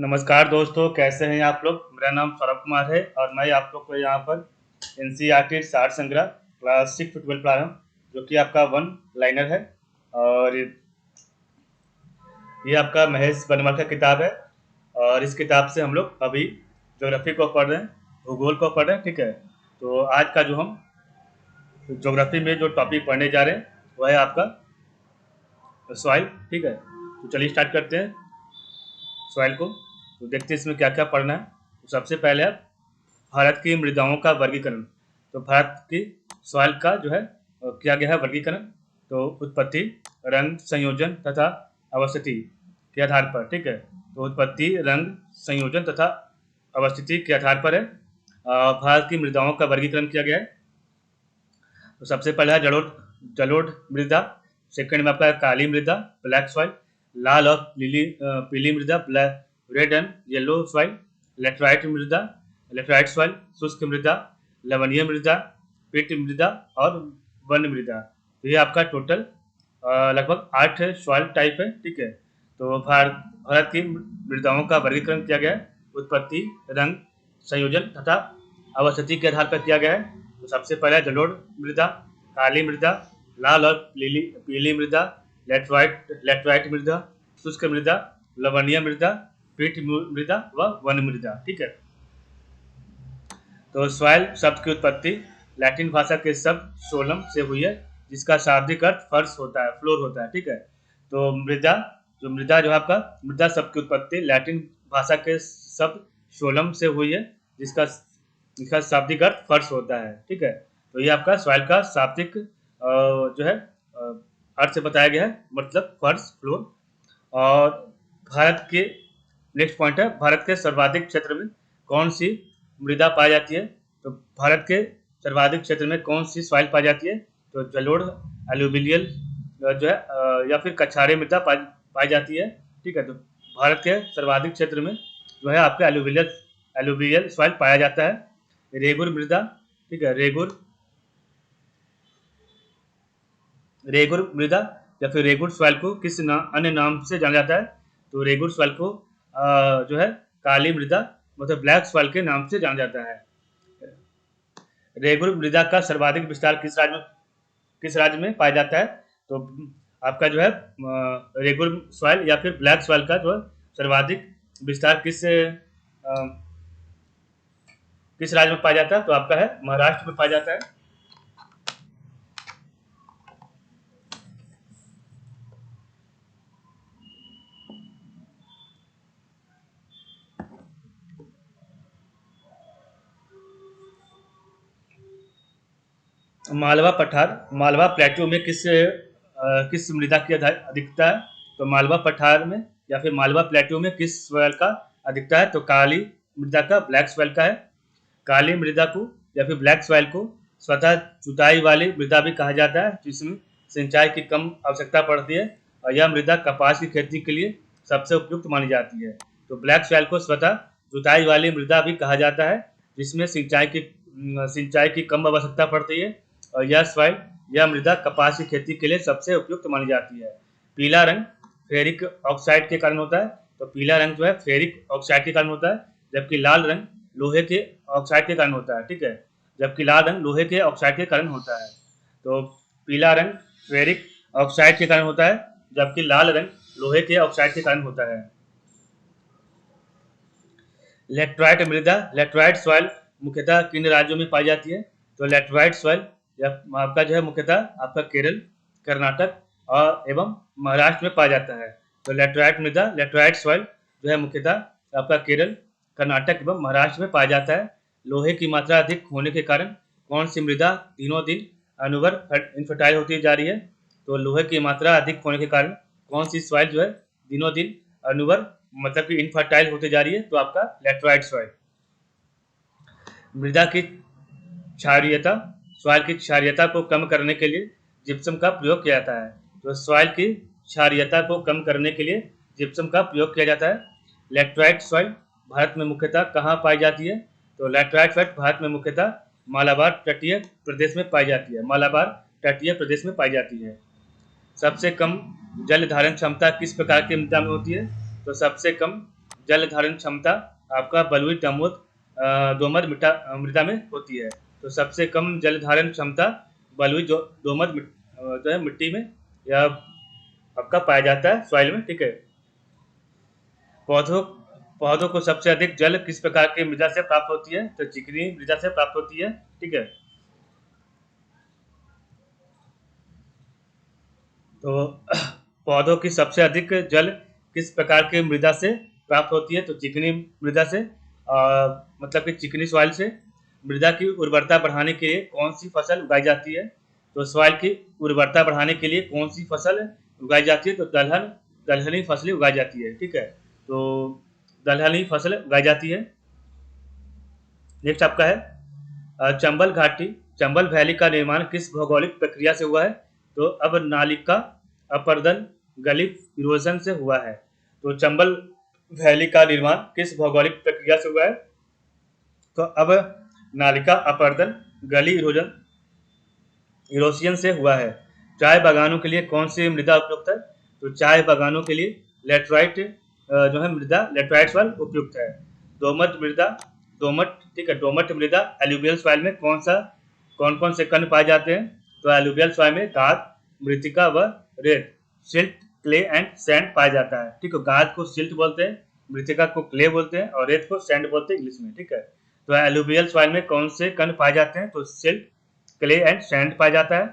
नमस्कार दोस्तों, कैसे हैं आप लोग। मेरा नाम सौरभ कुमार है और मैं आप लोग को यहाँ पर एनसीईआरटी सार संग्रह क्लास 6 से 12 पढ़ा रहा हूँ, जो कि आपका वन लाइनर है। और ये आपका महेश बनवाल का किताब है। और इस किताब से हम लोग अभी ज्योग्राफी को पढ़ रहे हैं, भूगोल को पढ़ रहे हैं। ठीक है, तो आज का जो हम ज्योग्राफी में जो टॉपिक पढ़ने जा रहे हैं वह है आपका सॉइल। ठीक है, तो चलिए स्टार्ट करते हैं सॉइल को। तो देखते हैं इसमें क्या क्या पढ़ना है। तो सबसे पहले आप भारत की मृदाओं का वर्गीकरण। तो भारत की सॉइल का जो है किया गया है वर्गीकरण। तो उत्पत्ति, रंग, संयोजन तथा अवस्थिति के आधार पर। ठीक है, तो उत्पत्ति, रंग, संयोजन तथा अवस्थिति के आधार पर है भारत की मृदाओं का वर्गीकरण किया गया है। तो सबसे पहला है जलोढ़ मृदा। सेकंड में आपका काली मृदा, ब्लैक सॉइल। लाल और पीली मृदा, red and yellow soil. Laterite मृदा, लेटराइट सॉइल। शुष्क मृदा, लवणीय मृदा, पीट मृदा और वन मृदा। तो ये आपका टोटल लगभग 8 सॉइल टाइप है। ठीक है, तो भारत की मृदाओं का वर्गीकरण किया गया है उत्पत्ति, रंग, संयोजन तथा अवस्थिति के आधार पर किया गया है। तो सबसे पहला जलोढ़ मृदा, काली मृदा, लाल और पीली मृदा, लेटराइट मृदा, शुष्क मृदा, लवणीय मृदा, पीट मृदा व वन मृदा। ठीक है, तो सॉइल शब्द की उत्पत्ति लैटिन भाषा के शब्द सोलम से हुई है, जिसका शाब्दिक अर्थ फर्श होता है, फ्लोर होता है। ठीक है, तो मृदा जो है आपका मृदा शब्द की उत्पत्ति लैटिन भाषा के शब्द सोलम से हुई है, जिसका शाब्दिक अर्थ फर्श होता है। ठीक है, तो ये आपका सॉइल का शाब्दिक जो है अर्थ से बताया गया है, मतलब फर्श, फ्लोर। और भारत के नेक्स्ट पॉइंट है, भारत के सर्वाधिक क्षेत्र में कौन सी मृदा पाई जाती है। तो भारत के सर्वाधिक क्षेत्र में कौन सी सॉइल पाई जाती है। तो जलोढ़, एलुवियल जो है या फिर कछारे मृदा पाई जाती है। ठीक है, तो भारत के सर्वाधिक क्षेत्र में जो है आपका एलुवियल सॉइल पाया जाता है। रेगुर मृदा, ठीक है, रेगुर मृदा या फिर रेगुर सॉइल को किस अन्य नाम से जाना जाता है। तो रेगुर सॉइल को जो है काली मृदा मतलब ब्लैक सॉइल के नाम से जाना जाता है। रेगुर मृदा का सर्वाधिक विस्तार किस राज्य में पाया जाता है। तो आपका जो है रेगुर सॉइल या फिर ब्लैक सॉइल का जो सर्वाधिक विस्तार किस राज्य में पाया जाता है। तो आपका है महाराष्ट्र में पाया जाता है। मालवा प्लेटू में किस मृदा की अधिकता है। तो मालवा पठार में या फिर मालवा प्लेटू में किस सॉइल का अधिकता है। तो काली मृदा का, ब्लैक सॉइल का है। काली मृदा को या फिर ब्लैक सॉइल को स्वतः जुताई वाली मृदा भी कहा जाता है, जिसमें सिंचाई की कम आवश्यकता पड़ती है और यह मृदा कपास की खेती के लिए सबसे उपयुक्त मानी जाती है। तो ब्लैक सॉइल को स्वतः जुताई वाली मृदा भी कहा जाता है, जिसमें सिंचाई की कम आवश्यकता पड़ती है और यह मृदा कपास की खेती के लिए सबसे उपयुक्त मानी जाती है। पीला रंग फेरिक ऑक्साइड के कारण होता है। तो पीला रंग जो है फेरिक ऑक्साइड के कारण होता है, जबकि लाल रंग लोहे के ऑक्साइड के कारण होता है। ठीक है, जबकि लाल रंग लोहे के ऑक्साइड के कारण होता है। तो पीला रंग फेरिक ऑक्साइड के कारण होता है, जबकि लाल रंग लोहे के ऑक्साइड के कारण होता है। लेटराइट मृदा, लेटराइट सॉइल मुख्यतः किन राज्यों में पाई जाती है। तो लेटराइट सॉइल आपका जो है मुख्यतः आपका केरल, कर्नाटक और एवं महाराष्ट्र में पाया जाता है। तो लेटराइट मृदा, लेटराइट सॉइल जो है मुख्यतः आपका केरल, कर्नाटक एवं महाराष्ट्र में पाया जाता है। लोहे की मात्रा अधिक होने के कारण कौन सी मृदा दिनों दिन अनुवर इनफर्टाइल होती जा रही है। तो लोहे की मात्रा अधिक होने के कारण कौन सी सॉइल जो है दिनों दिन अनुवर मतलब कि इनफर्टाइल होती जा रही है। तो आपका लेटराइट सॉइल। मृदा की क्षारीयता, सॉइल की क्षारीयता को कम करने के लिए जिप्सम का प्रयोग किया जाता है। तो सॉइल की क्षारीयता को कम करने के लिए जिप्सम का प्रयोग किया जाता है। लेटराइट सॉइल भारत में मुख्यतः कहाँ पाई जाती है। तो लेटराइट सॉइल भारत में मुख्यतः मालाबार तटीय प्रदेश में पाई जाती है। मालाबार तटीय प्रदेश में पाई जाती है। सबसे कम जल धारण क्षमता किस प्रकार की मृदा में होती है। तो सबसे कम जल धारण क्षमता आपका बलुई दोमट मृदा में होती है। तो सबसे कम जल धारण क्षमता बलुई दोमट जो है मिट्टी में या आपका पाया जाता है सॉइल में, ठीक है। पौधों पौधों को सबसे अधिक जल किस प्रकार की मृदा से प्राप्त होती है? तो चिकनी मृदा से प्राप्त होती है, ठीक है। तो पौधों की सबसे अधिक जल किस प्रकार की मृदा से प्राप्त होती है? तो चिकनी मृदा से, मतलब कि चिकनी सॉइल से। मृदा की उर्वरता बढ़ाने के लिए कौन सी फसल उगाई जाती है? तो सॉइल की उर्वरता बढ़ाने के लिए कौन सी फसल उगाई जाती है? तो दलहनी फसलें उगाई जाती है, ठीक है। तो दलहनी फसल उगाई जाती है। नेक्स्ट आपका है चंबल घाटी, चंबल वैली का निर्माण किस भौगोलिक प्रक्रिया से हुआ है? तो अब नालिका अपरदन गली इरोजन से हुआ है। तो चंबल वैली का निर्माण किस भौगोलिक प्रक्रिया से हुआ है? तो अब नालिका अपरदन गली इरोसियन से हुआ है। चाय बागानों के लिए कौन सी मृदा उपयुक्त है? तो चाय बागानों के लिए लेटराइट जो है मृदा लेटराइट सॉइल उपयुक्त है। दोमट मृदा दोमट ठीक है, दोमट मृदा एलुवियल सॉइल में कौन कौन से कण पाए जाते हैं? तो एलुवियल सॉइल में गाद, मृतिका व रेत, सिल्ट, क्ले एंड सैंड पाया जाता है, ठीक है। गाद को सिल्ट बोलते हैं, मृतिका को क्ले बोलते हैं और रेत को सैंड बोलते हैं इंग्लिश में, ठीक है। तो एलुवियल सॉइल में कौन से कण पाए जाते हैं? तो सिल्ट, क्ले एंड सैंड पाया जाता है।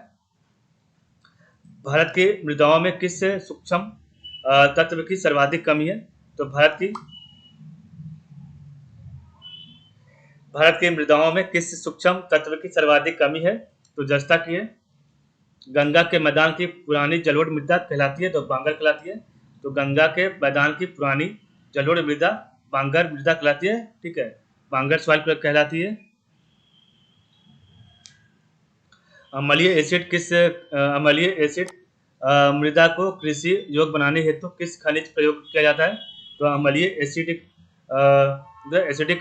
भारत की मृदाओं में किस सूक्ष्म तत्व की सर्वाधिक कमी है? तो भारत की मृदाओं में किस सूक्ष्म तत्व की सर्वाधिक कमी है? तो जस्ता की है। गंगा के मैदान की पुरानी जलोढ़ मृदा कहलाती है, तो बांगर कहलाती है। तो गंगा के मैदान की पुरानी जलोढ़ मृदा बांगर मृदा कहलाती है, ठीक है। बांगर सॉइल कहलाती है। अम्लीय एसिड मृदा को कृषि योग्य बनाने हेतु किस खनिज प्रयोग किया जाता है? तो अम्लीय एसिडिक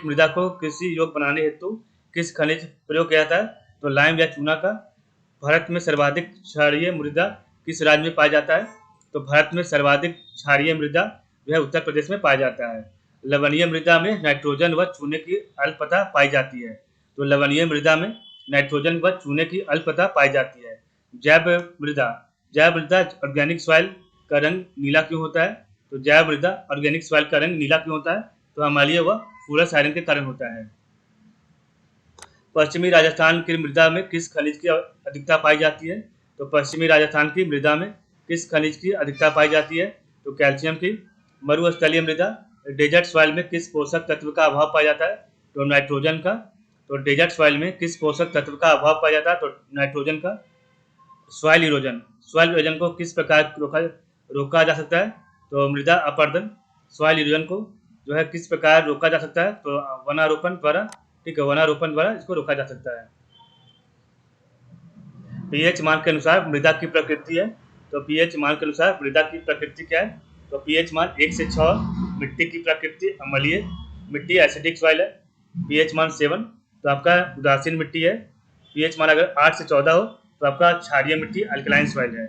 मृदा को कृषि योग्य बनाने हेतु किस खनिज प्रयोग किया जाता है? तो लाइम या चूना का। भारत में सर्वाधिक क्षारीय मृदा किस राज्य में पाया जाता है? तो भारत में सर्वाधिक क्षारीय मृदा जो है उत्तर प्रदेश में पाया जाता है। लवणीय मृदा में नाइट्रोजन व चूने की अल्पता पाई जाती है। तो लवणीय मृदा में नाइट्रोजन व चूने की अल्पता पाई जाती है। जैव मृदा ऑर्गेनिक सॉइल का रंग नीला क्यों होता है? तो जैव मृदा ऑर्गेनिक सॉइल का रंग नीला क्यों होता है? तो अम्लीय व फूरस आयरन के कारण होता है। पश्चिमी राजस्थान की मृदा में किस खनिज की अधिकता पाई जाती है? तो पश्चिमी राजस्थान की मृदा में किस खनिज की अधिकता पाई जाती है? तो कैल्शियम की। मरुस्थलीय मृदा डेजर्ट सॉइल में किस पोषक तत्व का अभाव पाया जाता है? तो नाइट्रोजन का। तो डेजर्ट सॉइल में किस पोषक तत्व का अभाव पाया जाता है? तो नाइट्रोजन का। सॉइल इरोजन को किस प्रकार रोका जा सकता है? तो मृदा अपरदन। सॉइल इरोजन को जो है किस प्रकार रोका जा सकता है? तो वनारोपण द्वारा, ठीक है, वनारोपण द्वारा इसको रोका जा सकता है। पीएच मान के अनुसार मृदा की प्रकृति है। तो पीएच मान के अनुसार मृदा की प्रकृति क्या है? तो पीएच मान 1 से 6। मिट्टी की प्रकृति अम्लीय मिट्टी एसिडिक सॉइल है। पीएच मान 7 तो आपका उदासीन मिट्टी है। पीएच मान अगर 8 से 14 हो तो आपका क्षारीय मिट्टी अल्कलाइन सॉइल है।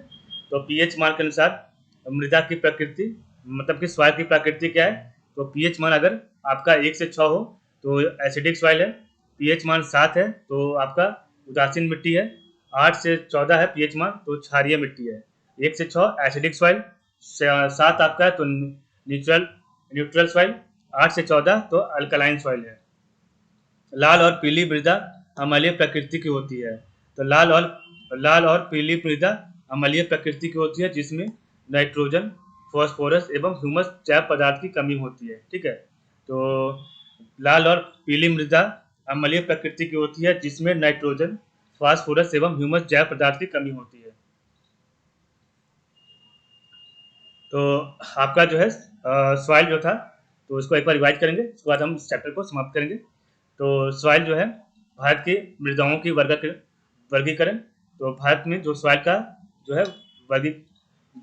तो पीएच मान के अनुसार मृदा की प्रकृति मतलब कि सॉइल की प्रकृति क्या है? तो पीएच मान अगर आपका 1 से 6 हो तो एसिडिक सॉइल है। पीएच मान 7 है तो आपका उदासीन मिट्टी है। 8 से 14 है पीएच मान तो क्षारीय मिट्टी है। 1 से 6 एसिडिक सॉइल, 7 आपका है तो न्यूट्रल सॉइल, 8 से 14 तो अल्कलाइन सॉइल है। लाल और पीली मृदा अम्लीय प्रकृति की होती है। तो लाल और पीली मृदा अम्लीय प्रकृति की होती है जिसमें नाइट्रोजन, फॉस्फोरस एवं ह्यूमस जैव पदार्थ की कमी होती है, ठीक है। तो लाल और पीली मृदा अम्लीय प्रकृति की होती है जिसमें नाइट्रोजन, फास्फोरस एवं ह्यूमस जैव पदार्थ की कमी होती है। तो आपका जो है सॉइल जो था तो इसको एक बार रिवाइज करेंगे, उसके बाद हम इस चैप्टर को समाप्त करेंगे। तो सॉइल जो है भारत की मृदाओं की वर्गीकरण। तो भारत में जो सॉइल का जो है वर्गी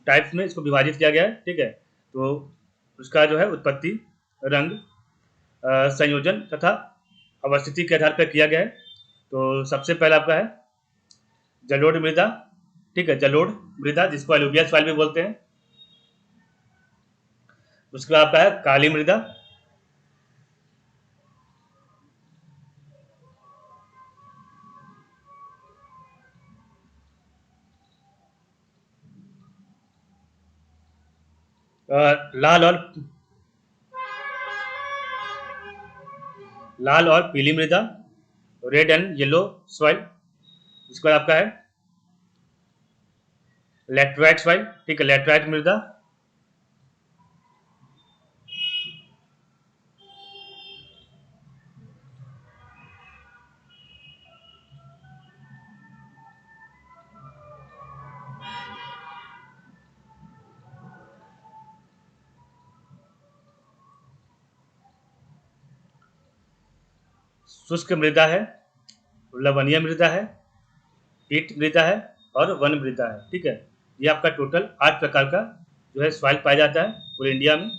टाइप्स में इसको विभाजित किया गया है, ठीक है। तो उसका जो है उत्पत्ति, रंग, संयोजन तथा अवस्थिति के आधार पर किया गया है। तो सबसे पहला आपका है जलोढ़ मृदा, ठीक है, जलोढ़ मृदा जिसको अलूवियल सॉइल भी बोलते हैं। उसके बाद आपका है काली मृदा, लाल और पीली मृदा, रेड एंड येलो सॉइल। इसके बाद आपका है लैटराइट सॉइल, ठीक है, लैटराइट मृदा। शुष्क मृदा है, लवणीय मृदा है, पीट मृदा है और वन मृदा है, ठीक है। ये आपका टोटल 8 प्रकार का जो है सॉइल पाया जाता है पूरे इंडिया में।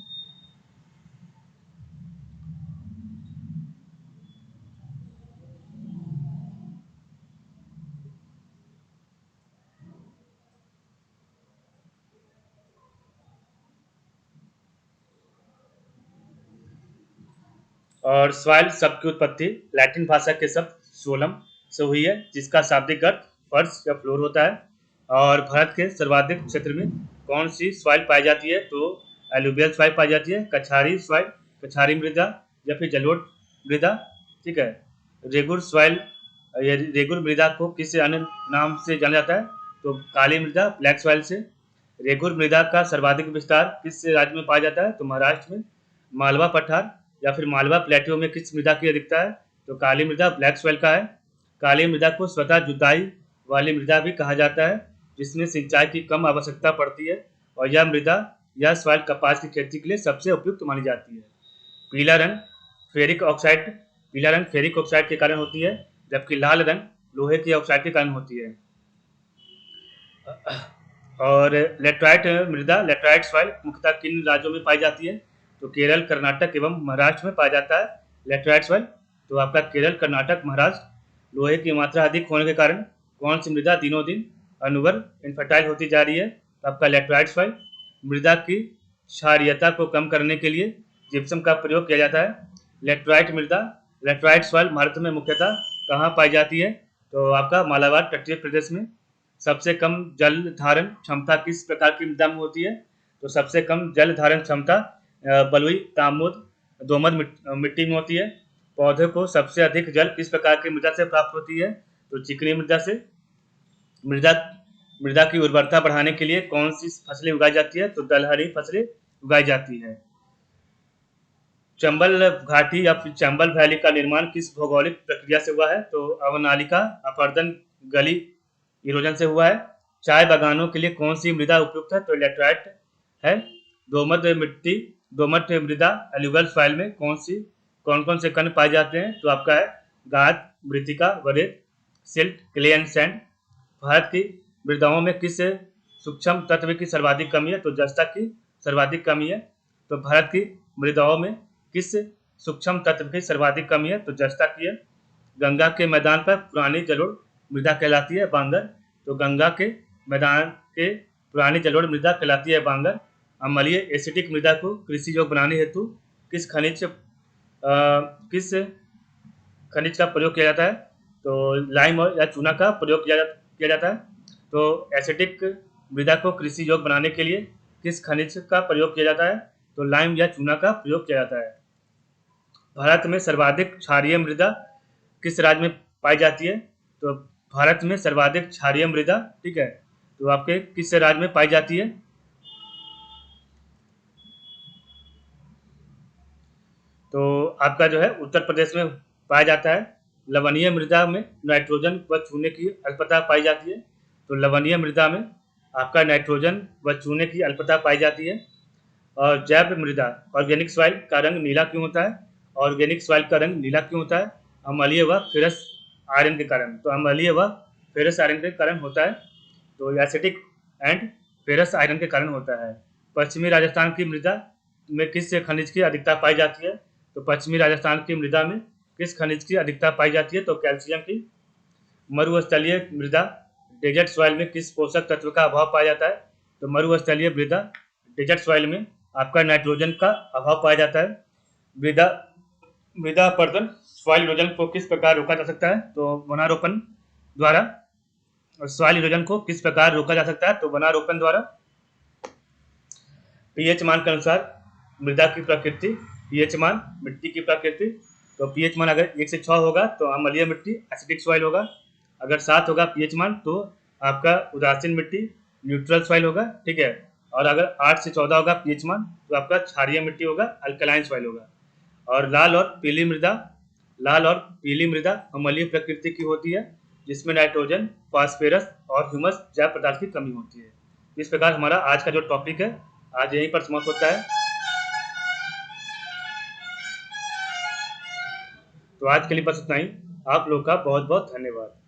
और सॉइल शब्द की उत्पत्ति लैटिन भाषा के शब्द सोलम से हुई है, जिसका शाब्दिक अर्थ फर्श या फ्लोर होता है। और भारत के सर्वाधिक क्षेत्र में कौन सी सॉइल पाई जाती है? तो एलुवियल सॉइल पाई जाती है, कछारी सॉइल, कछारी मृदा या फिर जलोढ़ मृदा, ठीक है। रेगुर सॉइल, रेगुर मृदा को किस अन्य नाम से जाना जाता है? तो काली मृदा, ब्लैक सॉइल से। रेगुर मृदा का सर्वाधिक विस्तार किस राज्य में पाया जाता है? तो महाराष्ट्र में। मालवा पठार या फिर मालवा प्लेट्यू में किस मृदा की अधिकता है? तो काली मृदा, ब्लैक सॉइल का है। काली मृदा को स्वतः जुताई वाली मृदा भी कहा जाता है, जिसमें सिंचाई की कम आवश्यकता पड़ती है, और यह मृदा या सॉइल कपास की खेती के लिए सबसे उपयुक्त मानी जाती है। पीला रंग फेरिक ऑक्साइड, पीला रंग फेरिक ऑक्साइड के कारण होती है, जबकि लाल रंग लोहे की ऑक्साइड के कारण होती है। और लेटराइट मृदा, लेटराइट सॉइल मुख्यतः किन राज्यों में पाई जाती है? तो केरल, कर्नाटक एवं महाराष्ट्र में पाया जाता है लेटराइट सॉइल। तो आपका केरल, कर्नाटक, महाराष्ट्र। लोहे की मात्रा अधिक होने के कारण कौन सी मृदा दिनों दिन अनवर इनफर्टाइल होती जा रही है? तो आपका लेटराइट सॉइल। मृदा की क्षारीयता को कम करने के लिए जिप्सम का प्रयोग किया जाता है। लेटराइट मृदा, लेटराइट सॉइल भारत में मुख्यतः कहाँ पाई जाती है? तो आपका मालाबार तटीय प्रदेश में। सबसे कम जल धारण क्षमता किस प्रकार की मृदा में होती है? तो सबसे कम जल धारण क्षमता बलुई, ताम्बूत, दोमट मिट्टी में होती है। पौधे को सबसे अधिक जल किस प्रकार की मृदा से प्राप्त होती है? तो चिकनी मृदा से। मृदा मृदा की उर्वरता बढ़ाने के लिए कौन सी फसलें उगाई जाती है? तो दलहनी फसलें उगाई जाती है। चंबल घाटी या फिर चंबल वैली का निर्माण किस भौगोलिक प्रक्रिया से हुआ है? तो अवनालिका अपरदन गली इरोजन से हुआ है। चाय बागानों के लिए कौन सी मृदा उपयुक्त है? तो लेटराइट है। दोमट मिट्टी, दोमट मृदा एलुवियल सॉइल में कौन कौन से कण पाए जाते हैं? तो आपका है गाद, मृतिका, वरेद, silt, clay and sand. Bharat की मृदाओं में किस सूक्ष्म तत्व की सर्वाधिक कमी है? तो जस्ता की सर्वाधिक कमी है। तो भारत की मृदाओं में किस सूक्ष्म तत्व की सर्वाधिक कमी है? तो जस्ता की है। गंगा के मैदान पर पुरानी जलोढ़ मृदा कहलाती है बांगर। तो गंगा के मैदान के पुरानी जलोढ़ मृदा कहलाती है बांगर। अम्लीय एसिडिक मृदा को कृषि योग्य बनाने हेतु किस खनिज का प्रयोग किया जाता है? तो लाइम या चूना का प्रयोग किया जाता है। तो एसिडिक मृदा को कृषि योग्य बनाने के लिए किस खनिज का प्रयोग किया जाता है? तो लाइम या चूना का प्रयोग किया जाता है। भारत में सर्वाधिक क्षारीय मृदा किस राज्य में पाई जाती है? तो भारत में सर्वाधिक क्षारीय मृदा, ठीक है, तो आपके किस राज्य में पाई जाती है? तो आपका जो है उत्तर प्रदेश में पाया जाता है। लवणीय मृदा में नाइट्रोजन व चूने की अल्पता पाई जाती है। तो लवणीय मृदा में आपका नाइट्रोजन व चूने की अल्पता पाई जाती है। और जैव मृदा, ऑर्गेनिक सॉइल का रंग नीला क्यों होता है? ऑर्गेनिक सॉइल का रंग नीला क्यों होता है? अम्लीय व फेरस आयरन के कारण। तो अम्लीय व फेरस आयरन के कारण होता है। तो एसिडिक एंड फेरस आयरन के कारण होता है। पश्चिमी राजस्थान की मृदा में किस खनिज की अधिकता पाई जाती है? तो पश्चिमी राजस्थान की मृदा में किस खनिज की अधिकता पाई जाती है? तो कैल्शियम की। मरुस्थलीय मृदा, डेजर्ट सॉइल में किस पोषक तत्व का अभाव पाया जाता है? तो मरुस्थलीय मृदा, डेजर्ट सॉइल में आपका नाइट्रोजन का अभाव पाया जाता है। मृदा अपरदन, सॉइल इरोजन को किस प्रकार रोका जा सकता है? तो वनारोपण द्वारा। सॉइल इरोजन को किस प्रकार रोका जा सकता है? तो वनारोपण द्वारा। पीएच मान के अनुसार मृदा की प्रकृति, पीएच मान मिट्टी की प्रकृति। तो पीएच मान अगर 1 से 6 होगा तो अम्लीय मिट्टी एसिडिक सॉइल होगा। अगर 7 होगा पीएच मान तो आपका उदासीन मिट्टी न्यूट्रल सॉइल होगा, ठीक है। और अगर 8 से 14 होगा पीएच मान तो आपका क्षारीय मिट्टी होगा, अल्कलाइन सॉइल होगा। और लाल और पीली मृदा अम्लीय प्रकृति की होती है, जिसमें नाइट्रोजन, फास्फोरस और ह्यूमस जैव पदार्थ की कमी होती है। इस प्रकार हमारा आज का जो टॉपिक है आज यहीं पर समाप्त होता है। तो आज के लिए बस इतना ही। आप लोग का बहुत बहुत धन्यवाद।